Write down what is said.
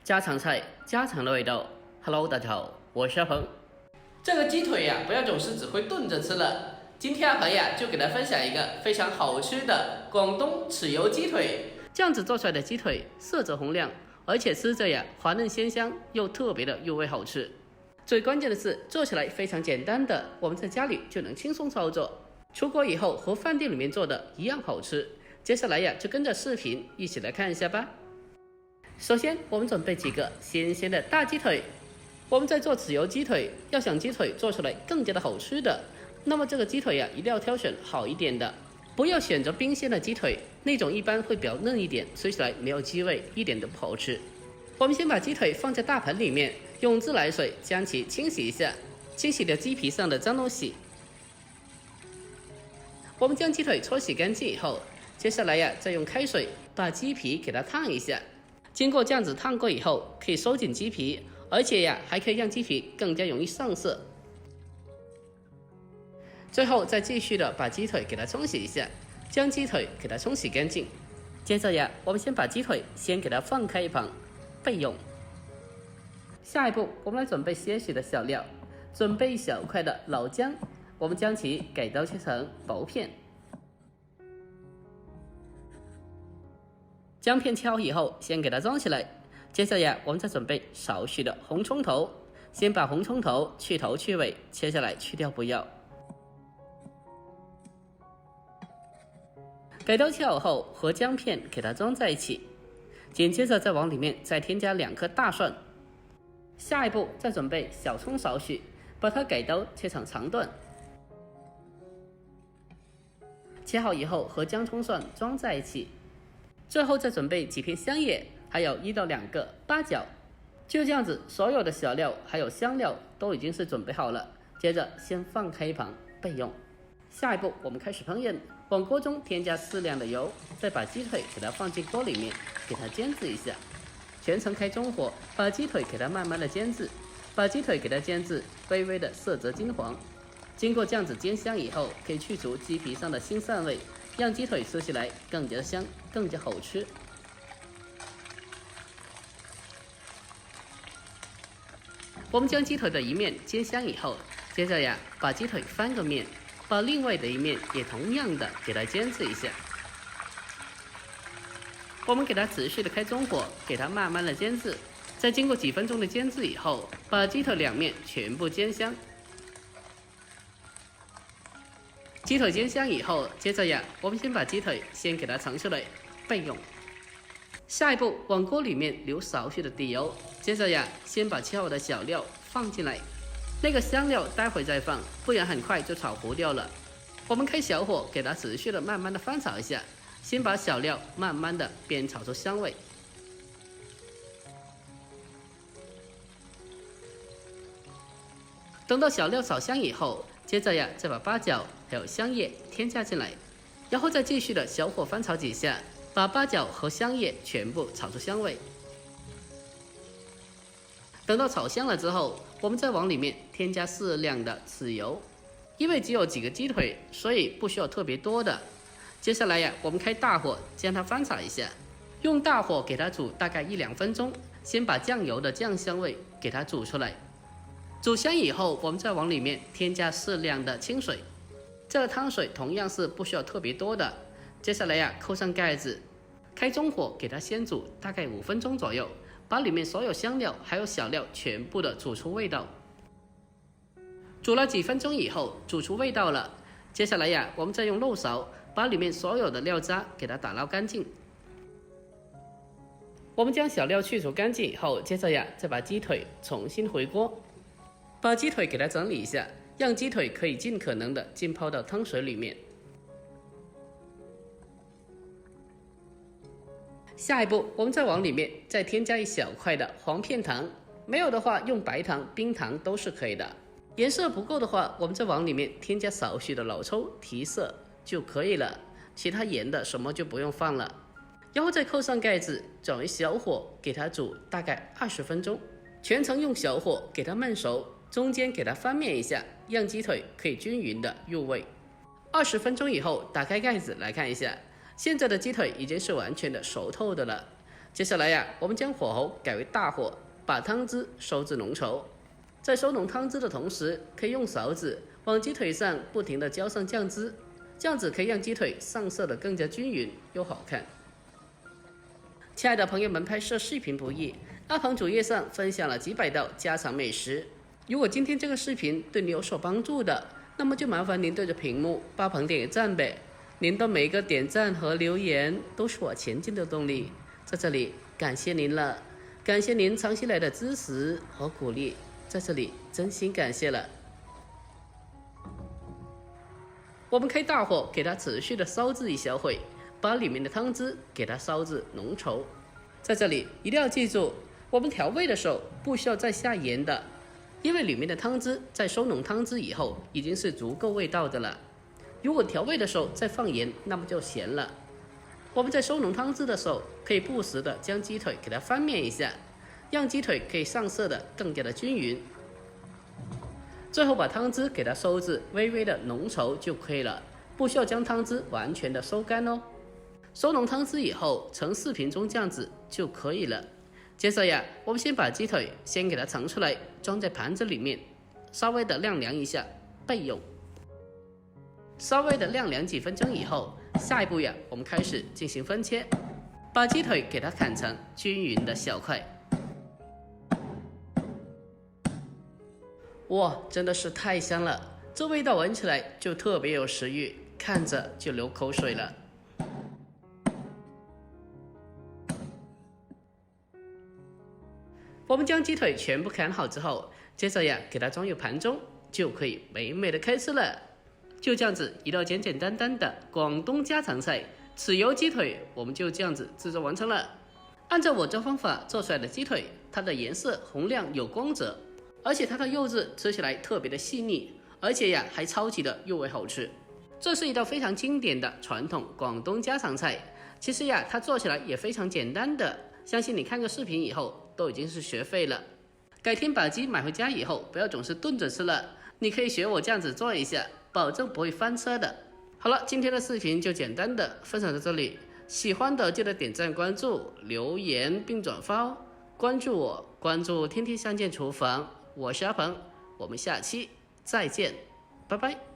家常菜，家常的味道。Hello， 大家好，我是阿鹏。这个鸡腿呀，不要总是只会炖着吃了。今天阿鹏呀，就给大家分享一个非常好吃的广东豉油鸡腿。这样子做出来的鸡腿，色泽红亮，而且吃着呀滑嫩鲜香，又特别的入味好吃。最关键的是，做起来非常简单的，我们在家里就能轻松操作。出锅以后和饭店里面做的一样好吃。接下来呀，就跟着视频一起来看一下吧。首先，我们准备几个新鲜的大鸡腿。我们在做豉油鸡腿，要想鸡腿做出来更加的好吃的，那么这个鸡腿呀，一定要挑选好一点的，不要选择冰鲜的鸡腿，那种一般会比较嫩一点，吃起来没有鸡味，一点都不好吃。我们先把鸡腿放在大盆里面，用自来水将其清洗一下，清洗掉鸡皮上的脏东西。我们将鸡腿搓洗干净以后，接下来呀，再用开水把鸡皮给它烫一下。经过这样子烫过以后，可以收紧鸡皮，而且呀，还可以让鸡皮更加容易上色。最后再继续的把鸡腿给它冲洗一下，将鸡腿给它冲洗干净。接着呀，我们先把鸡腿先给它放开一旁，备用。下一步，我们来准备些许的小料，准备一小块的老姜，我们将其改刀切成薄片。姜片切好以后，先给它装起来。接着呀，我们再准备少许的红葱头，先把红葱头去头去尾，切下来去掉不要。改刀切好后，和姜片给它装在一起。紧接着再往里面再添加2颗大蒜。下一步再准备小葱少许，把它改刀切成长段。切好以后和姜葱蒜装在一起。最后再准备几片香叶，还有1到2个八角。就这样子，所有的小料还有香料都已经是准备好了。接着先放开一旁备用。下一步我们开始烹饪，往锅中添加适量的油，再把鸡腿给它放进锅里面，给它煎制一下。全程开中火，把鸡腿给它慢慢的煎制，把鸡腿给它煎至微微的色泽金黄。经过这样子煎香以后，可以去除鸡皮上的腥膻味，让鸡腿吃起来更加香，更加好吃。我们将鸡腿的一面煎香以后，接着呀，把鸡腿翻个面，把另外的一面也同样的给它煎制一下。我们给它持续的开中火，给它慢慢的煎制。在经过几分钟的煎制以后，把鸡腿2面全部煎香。鸡腿煎香以后，接着呀，我们先把鸡腿先给它盛出来备用。下一步往锅里面留少许的底油，接着呀，先把切好的小料放进来，那个香料待会再放，不然很快就炒糊掉了。我们开小火给它持续的慢慢的翻炒一下，先把小料慢慢的煸炒出香味。等到小料炒香以后，接着呀，再把八角还有香叶添加进来，然后再继续的小火翻炒几下，把八角和香叶全部炒出香味。等到炒香了之后，我们再往里面添加适量的豉油，因为只有几个鸡腿，所以不需要特别多的。接下来呀，我们开大火将它翻炒一下，用大火给它煮大概1-2分钟，先把酱油的酱香味给它煮出来。煮香以后，我们再往里面添加适量的清水，这个汤水同样是不需要特别多的。接下来呀，扣上盖子，开中火给它先煮大概5分钟左右，把里面所有香料还有小料全部的煮出味道。煮了几分钟以后，煮出味道了，接下来呀，我们再用漏勺把里面所有的料渣给它打捞干净。我们将小料去除干净以后，接着呀，再把鸡腿重新回锅。把鸡腿给它整理一下，让鸡腿可以尽可能的浸泡到汤水里面。下一步，我们再往里面再添加一小块的黄片糖，没有的话用白糖、冰糖都是可以的。颜色不够的话，我们再往里面添加少许的老抽提色就可以了，其他盐的什么就不用放了。然后再扣上盖子，转为小火给它煮大概20分钟，全程用小火给它焖熟。中间给它翻面一下，让鸡腿可以均匀的入味。20分钟以后，打开盖子来看一下，现在的鸡腿已经是完全的熟透的了。接下来我们将火候改为大火，把汤汁收至浓稠。在收浓汤汁的同时，可以用勺子往鸡腿上不停地浇上酱汁，这样子可以让鸡腿上色的更加均匀又好看。亲爱的朋友们，拍摄视频不易，阿鹏主页上分享了几百道家常美食。如果今天这个视频对你有所帮助的，那么就麻烦您对着屏幕帮阿鹏点个赞呗。您的每一个点赞和留言都是我前进的动力，在这里感谢您了，感谢您长期来的支持和鼓励，在这里真心感谢了。我们开大火给它持续的烧制一小会，把里面的汤汁给它烧至浓稠。在这里一定要记住，我们调味的时候不需要再下盐的，因为里面的汤汁在收浓汤汁以后已经是足够味道的了。如果调味的时候再放盐，那么就咸了。我们在收浓汤汁的时候，可以不时的将鸡腿给它翻面一下，让鸡腿可以上色的更加的均匀。最后把汤汁给它收至微微的浓稠就可以了，不需要将汤汁完全的收干哦。收浓汤汁以后，盛4瓶中这样子就可以了。接着我们先把鸡腿先给它盛出来，装在盘子里面，稍微的晾凉一下备用。稍微的晾凉几分钟以后，下一步我们开始进行分切，把鸡腿给它砍成均匀的小块。哇，真的是太香了，这味道闻起来就特别有食欲，看着就流口水了。我们将鸡腿全部砍好之后，接着给它装入盘中，就可以美美的开吃了。就这样子一道简简单单的广东家常菜豉油鸡腿，我们就这样子制作完成了。按照我这方法做出来的鸡腿，它的颜色红亮有光泽，而且它的肉质吃起来特别的细腻，而且还超级的入味好吃。这是一道非常经典的传统广东家常菜，其实它做起来也非常简单的，相信你看个视频以后都已经是学废了。改天把鸡买回家以后，不要总是炖着吃了，你可以学我这样子做一下，保证不会翻车的。好了，今天的视频就简单的分享到这里，喜欢的记得点赞、关注、留言并转发哦。关注我，关注天天相见厨房，我是阿鹏，我们下期再见，拜拜。